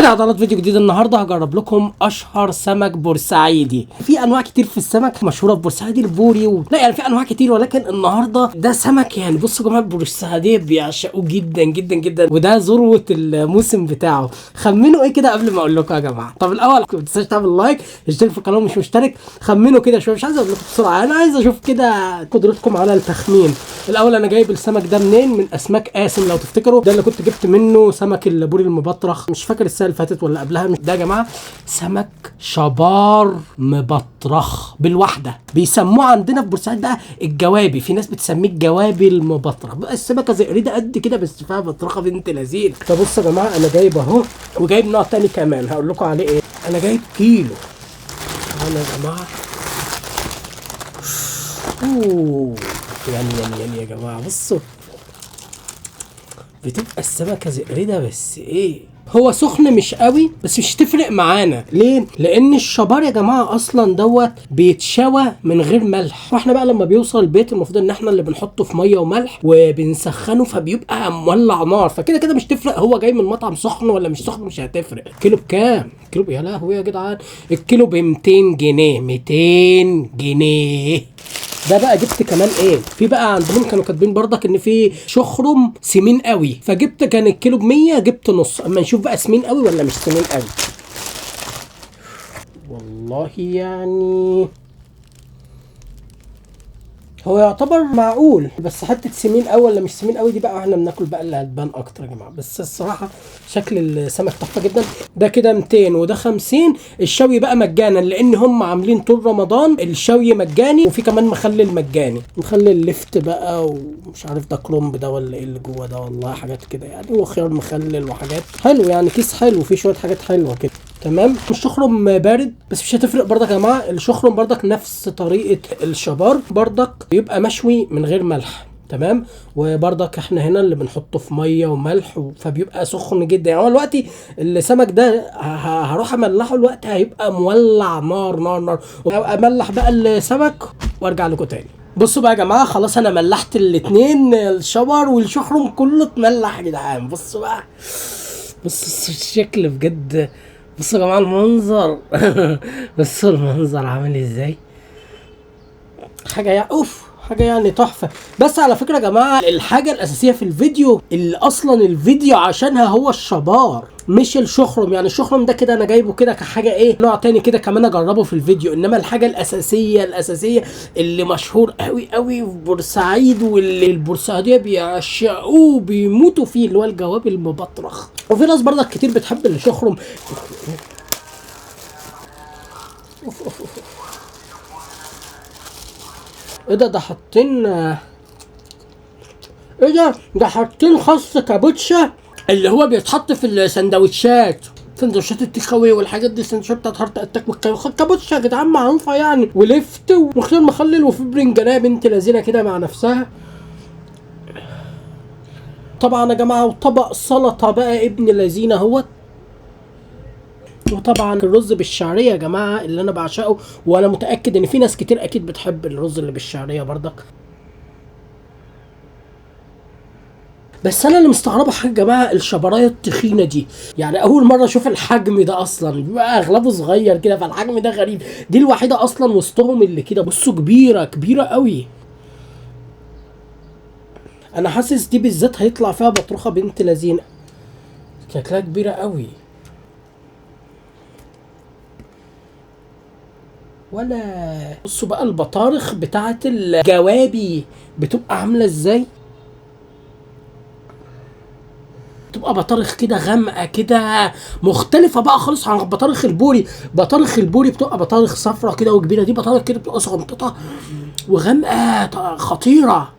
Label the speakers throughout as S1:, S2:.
S1: انا عضلات فيديو جديد. النهارده هجرب لكم اشهر سمك بورسعيدي. في انواع كتير في السمك مشهوره في بورسعيد، البوري لا يعني في انواع كتير، ولكن النهارده ده سمك يعني بصوا يا جماعه البورسعيديه بيعشقوه جدا جدا جدا، وده ذروه الموسم بتاعه. خمنوا ايه كده قبل ما اقول لكم يا جماعه. طب الاول ما تنساش تعمل لايك، اشترك في القناه مش مشترك، خمنوا كده شويه. مش عايز اقول لكم بسرعه، انا عايز اشوف كده قدرتكم على التخمين. الاول انا جايب السمك ده منين؟ من اسماك قاسم لو تفتكروا، ده اللي كنت جبت منه سمك البوري المبطرخ، مش فاكر السنه اللي فاتت ولا قبلها. ده يا جماعه سمك شبار مبطرخ بالواحده، بيسموه عندنا في بورسعيد بقى الجوابي، في ناس بتسميه الجوابي المبطرخ. بقى السمكه زي قريده قد كده بس فيها بطرخه بنت لذيذ. فبصوا يا جماعه انا جايب اهو، وجايب نوع تاني كمان هقول لكم عليه ايه. انا جايب كيلو. انا يا جماعه يعني يا جماعه بصوا، بتبقى السمكه زئرده بس ايه، هو سخن مش قوي بس مش تفرق معانا. ليه؟ لان الشبار يا جماعه اصلا دوت بيتشوى من غير ملح، واحنا بقى لما بيوصل البيت المفروض ان احنا اللي بنحطه في ميه وملح وبنسخنه، فبيبقى مولع نار. فكده كده مش تفرق هو جاي من مطعم سخن ولا مش سخن، مش هتفرق. كيلو بكام؟ كيلو يا لهوي يا جدعان، الكيلو ب 200 جنيه. 200 جنيه. ده بقى جبت كمان ايه، في بقى عندهم كانوا كاتبين برضك ان في شخرم سمين قوي، فجبت كان الكيلو ب 100 جبت نص. اما نشوف بقى سمين قوي ولا مش سمين قوي. والله يعني هو يعتبر معقول، بس حته سمين قوي ولا مش سمين قوي دي بقى احنا بناكل بقى اللي هتبان اكتر يا جماعه. بس الصراحه شكل السمك تحفه جدا. ده كده 200 وده 50. الشوي بقى مجانا لان هم عاملين طول رمضان الشوي مجاني، وفي كمان مخلل مجاني، مخلل لفت بقى ومش عارف ده كرومب ده ولا ايه اللي جوه ده، والله حاجات كده يعني، وخيار مخلل وحاجات حلو يعني، كيس حلو فيه شويه حاجات حلوه كده. تمام. الشخرم بارد بس مش هتفرق برضك يا جماعه. الشخرم برضك نفس طريقه الشبار، برضك يبقى مشوي من غير ملح. تمام. وبرضك احنا هنا اللي بنحطه في ميه وملح فبيبقى سخن جدا. يعني هو دلوقتي السمك ده هروح املحه الوقت هيبقى مولع نار نار نار، املح بقى السمك وارجع لكم تاني. بصوا بقى يا جماعه، خلاص انا ملحت الاتنين، الشبر والشخرم كله اتملح يا جدعان. بصوا بقى، بصوا الشكل بجد، بصوا يا جماعه المنظر بصوا المنظر عامل ازاي، حاجه يعني اوف، حاجه يعني تحفه. بس على فكره يا جماعه الحاجه الاساسيه في الفيديو اللي اصلا الفيديو عشانها هو الشبار مش الشخرم. يعني الشخرم ده كده انا جايبه كده كحاجه ايه، نوع تاني كده كمان اجربه في الفيديو. انما الحاجه الاساسيه اللي مشهور قوي قوي في بورسعيد واللي البورسعيديه بيعشقوه بيموتوا فيه اللي هو الجواب المبطرخ. وفي ناس برضك كتير بتحب الشخرم. اوف اوف اوف. ايه ده حاطين ايه ده حاطين خس كابوتشا اللي هو بيتحط في السندوتشات، سندوتشات التيك اواي والحاجات دي، السندوتشات بتاعت هارت اتاك كابوتشا يا جدعان معروفه يعني، ولفت وخيار مخلل وفي برنجانيه بنت لذينه كده مع نفسها. طبعا يا جماعه وطبق سلطه بقى ابن لذينه اهوت. وطبعا الرز بالشعريه يا جماعه اللي انا بعشقه، وانا متاكد ان في ناس كتير اكيد بتحب الرز اللي بالشعريه برضك. بس انا اللي مستغربه حاجه يا جماعه، الشبرايه التخينه دي، يعني اول مره اشوف الحجم ده اصلا، بيبقى اغلبه صغير كده فالحجم ده غريب. دي الوحيده اصلا وسطهم اللي كده بصوا كبيره كبيره قوي. انا حاسس دي بالذات هيطلع فيها بطروخه بنت لذينه، شكلها كبيره قوي. ولا بصوا بقى البطارخ بتاعت الجوابي بتبقى عامله ازاي، تبقى بطارخ كده غامقه كده مختلفه بقى خالص عن بطارخ البوري. بطارخ البوري بتبقى بطارخ صفرة كده وكبيره، دي بطارخ كده بتبقى صغنططه وغامقه خطيره.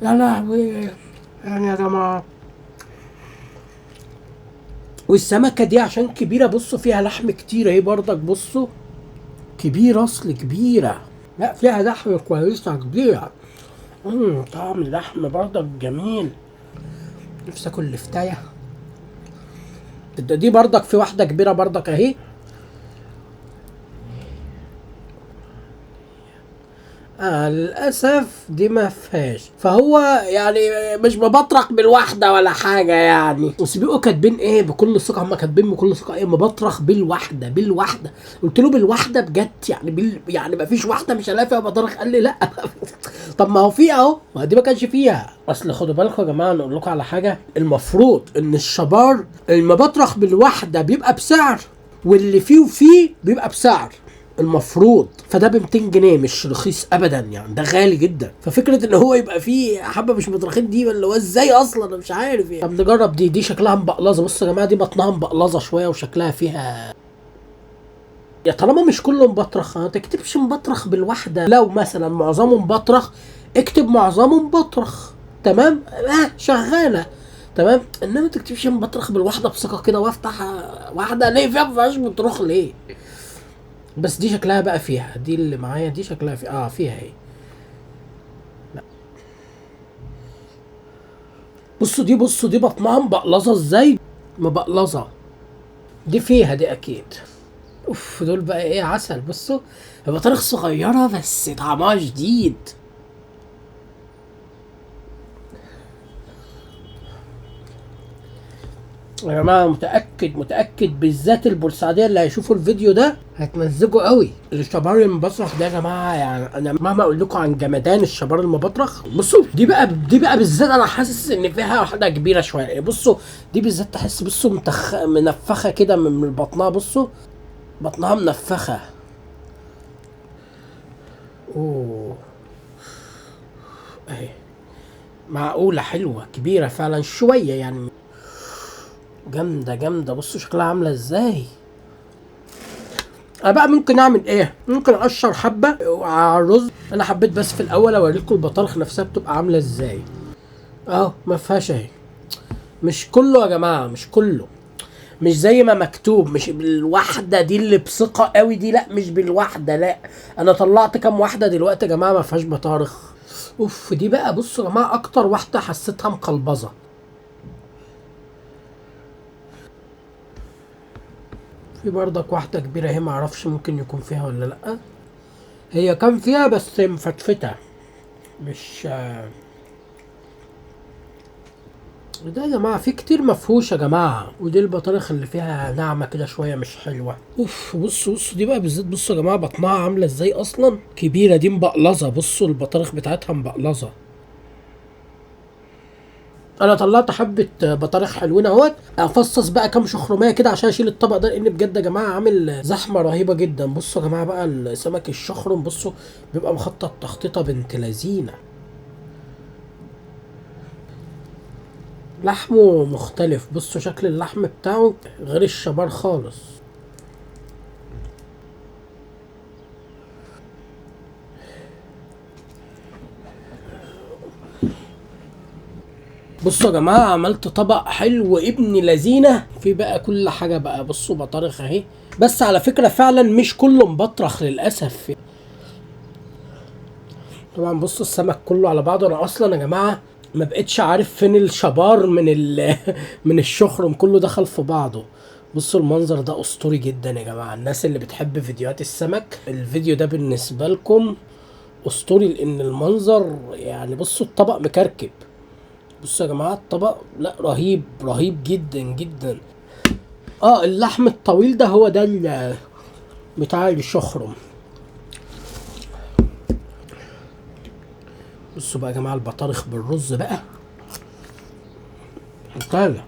S1: يا لهوي يعني يا جماعه. والسمكه دي عشان كبيره بصوا فيها لحم كتير اهي برضك، بصوا كبيره اصل كبيره، لا فيها لحم كويسه كبيره. طعم اللحم برضك جميل. نفسي اكل لفتايه. دي برضك في واحده كبيره برضك اهي. للاسف دي ما فيهاش. فهو يعني مش مبطرخ بالواحده ولا حاجه يعني. بس بيبقوا كاتبين ايه بكل ثقه، هم كاتبين بكل ثقه ايه مبطرخ بالواحده بالواحده. قلت له بالواحده بجد يعني يعني ما فيش واحده مش هلاقي فيها بطرخ؟ قال لي لا. طب ما هو في اهو، ما دي ما كانش فيها. اصل خدوا بالكم يا جماعه، نقول لكم على حاجه. المفروض ان الشبار المبطرخ بالواحده بيبقى بسعر، واللي فيه وفيه بيبقى بسعر المفروض. فده ب 200 جنيه مش رخيص ابدا يعني، ده غالي جدا. ففكره ان هو يبقى فيه حبه مش مترخين دي، ولا هو ازاي اصلا انا مش عارف يعني. طب نجرب دي شكلها مبقلظه. بصوا يا جماعه دي بطنها مبقلظه شويه وشكلها فيها. يا طالما مش كله مبطرخ ما تكتبش مبطرخ بالواحده. لو مثلا معظمه مبطرخ اكتب معظمه مبطرخ، تمام شغاله تمام. انما ما تكتبش مبطرخ بالواحده بثقه كده وافتح واحده ليه فيها ما فيهاش بطرخ ليه. بس دي شكلها بقى فيها، دي اللي معايا دي شكلها فيها اهي. لا بصوا دي بطنها مبقلظه ازاي، مبقلظه. دي فيها دي اكيد. اوف دول بقى ايه عسل. بصوا بطارخ صغيره بس طعمها جديد. يا جماعه متاكد بالذات البورسعيديه اللي هيشوفوا الفيديو ده هتمزجوا قوي. الشبار المبطرخ ده يا جماعه يعني انا مهما اقول لكم عن جمدان الشبار المبطرخ. بصوا دي بقى بالذات انا حاسس ان فيها واحده كبيره شويه. بصوا دي بالذات تحس بصوا منفخه كده من بطنها. بصوا بطنها منفخه. اوه اهي معقوله حلوه كبيره فعلا شويه يعني، جامده. بصوا شكلها عامله ازاي. انا بقى ممكن اعمل ايه، ممكن اقشر حبه على الرز. انا حبيت بس في الاول اوريكم البطارخ نفسها بتبقى عامله ازاي. اهو ما فيهاش اهي. مش كله يا جماعه، مش كله، مش زي ما مكتوب. مش بالواحده دي اللي بثقه قوي دي، لا مش بالواحده لا. انا طلعت كام واحده دلوقتي يا جماعه ما فيهاش بطارخ. اوف دي بقى بصوا يا جماعه اكتر واحده حسيتها مقلبظه. في برضك واحده كبيره اهي معرفش ممكن يكون فيها ولا لا. هي كان فيها بس مفتفته مش. ده يا جماعه في كتير مفهوش يا جماعه. ودي البطارخ اللي فيها ناعمه كده شويه مش حلوه. اوف بصوا دي بقى بالذات. بصوا يا جماعه بطنها عامله ازاي اصلا كبيره. دي مبقلظه. بصوا البطارخ بتاعتها مبقلظه. انا طلعت حبه بطارخ حلوين اهوت. افصص بقى كام شخرميه كده عشان اشيل الطبق ده، لان بجد يا جماعه عامل زحمه رهيبه جدا. بصوا يا جماعه بقى السمك الشخرم بصوا بيبقى مخطط تخطيطه بنت لذينه. لحمه مختلف. بصوا شكل اللحم بتاعه غير الشبار خالص. بصوا يا جماعه عملت طبق حلو ابن لذينه في بقى كل حاجه بقى. بصوا بطارخ اهي. بس على فكره فعلا مش كله مبطرخ للاسف. طبعا بصوا السمك كله على بعضه. انا اصلا يا جماعه ما بقتش عارف فين الشبار من من الشخرم، كله دخل في بعضه. بصوا المنظر ده اسطوري جدا يا جماعه. الناس اللي بتحب فيديوهات السمك الفيديو ده بالنسبه لكم اسطوري، لان المنظر يعني. بصوا الطبق مكركب. بصوا يا جماعه الطبق لا رهيب جدا. اللحم الطويل ده هو ده بتاع الشخرم. بصوا بقى يا جماعه البطارخ بالرز بقى حكايه.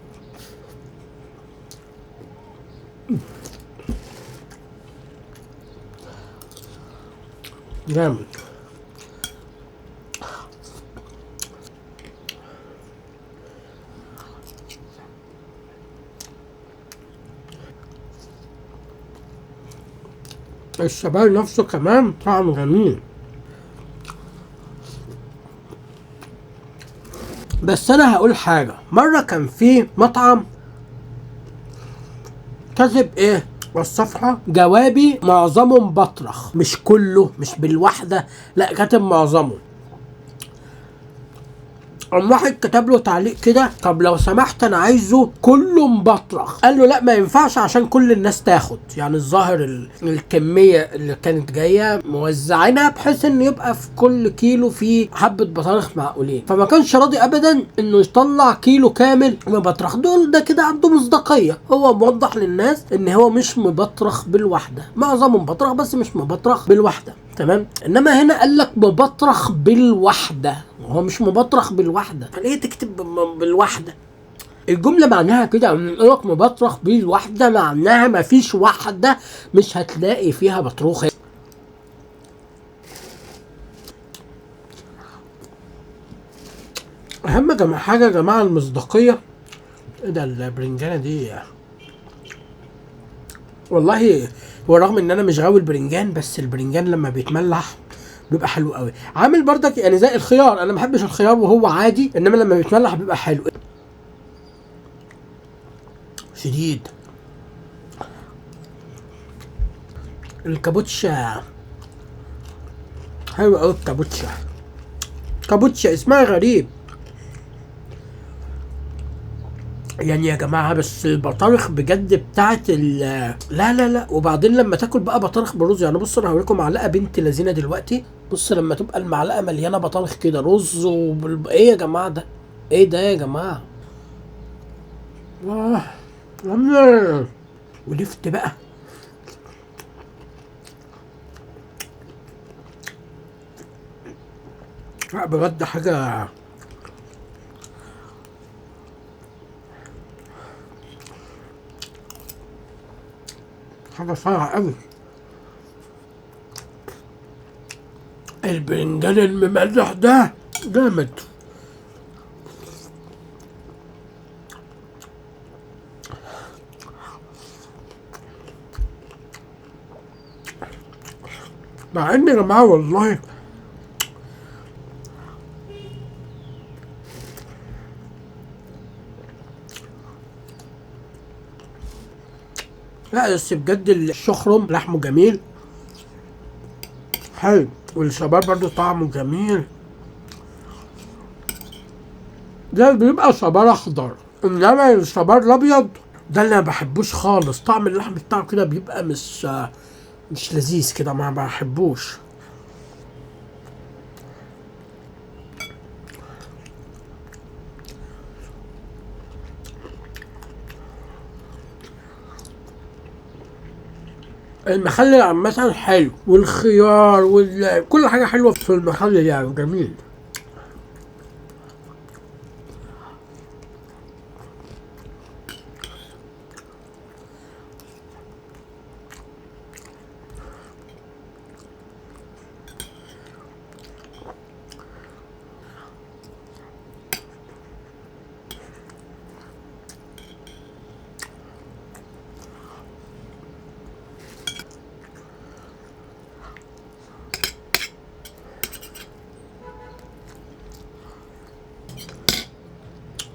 S1: جامد. الشباب نفسه كمان طعم جميل. بس انا هقول حاجة. مرة كان في مطعم كاتب ايه والصفحة جوابي معظمه مبطرخ، مش كله مش بالواحدة لا كاتب معظمه. قام واحد كتب له تعليق كده: طب لو سمحت انا عايزه كله مبطرخ. قال له لا ما ينفعش عشان كل الناس تاخد، يعني الظاهر الكميه اللي كانت جايه موزعينها بحيث ان يبقى في كل كيلو فيه حبه بطارخ معقولين، فما كانش راضي ابدا انه يطلع كيلو كامل مبطرخ. دول ده كده عنده مصداقيه، هو موضح للناس ان هو مش مبطرخ بالوحده، معظمه مبطرخ بس مش مبطرخ بالوحده، تمام. انما هنا قال لك مبطرخ بالوحده، هو مش مبطرخ بالوحده، فليه تكتب بالوحده؟ الجمله معناها كده، يقول لك مبطرخ بالوحده معناها مفيش واحده مش هتلاقي فيها بطروخه. اهم حاجه يا جماعه المصداقيه. ايه ده البرنجانه دي والله، ورغم ان انا مش غاوي البرنجان بس البرنجان لما بيتملح بيبقى حلو قوي. عامل برضك يعني زي الخيار، انا ما بحبش الخيار وهو عادي، انما لما بيتملح بيبقى حلو شديد. الكابوتشا حلو قوي، الكابوتشا كابوتشا اسمها غريب يعني يا جماعه. بس البطارخ بجد بتاعت لا لا لا. وبعدين لما تاكل بقى بطارخ بالرز، يعني بص انا هوريكم معلقه بنت لذينه دلوقتي. بص لما تبقى المعلقه مليانه بطارخ كده رز ايه يا جماعه ده؟ ايه ده يا جماعه؟ ولفت بقى. لا بجد حاجه صعبة قوي. البرنجان المملح ده جامد. مع ان يا جماعه والله لا بس بجد الشخرم لحمه جميل حلو، والشبار برضو طعمه جميل. ده بيبقى شبار اخضر، انما الشبار الابيض ده اللي ما بحبوش خالص، طعم اللحم بتاعه كده بيبقى مش لذيذ كده، ما بحبوش. المخلل عامة حلو، والخيار كل حاجة حلوة في المخلل يعني جميل.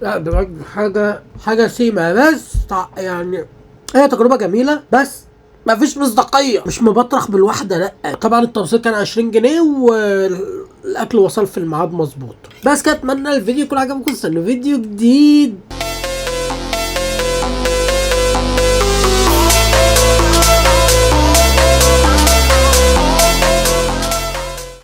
S1: لا بجد حاجة سيمة بس يعني هي تجربة جميلة بس ما فيش مصداقية، مش مبطرخ بالواحدة. لا طبعا التوصيل كان 20 جنيه والاكل وصل في الميعاد مظبوط. بس كده اتمنى الفيديو يكون عجبكم، استنوا فيديو جديد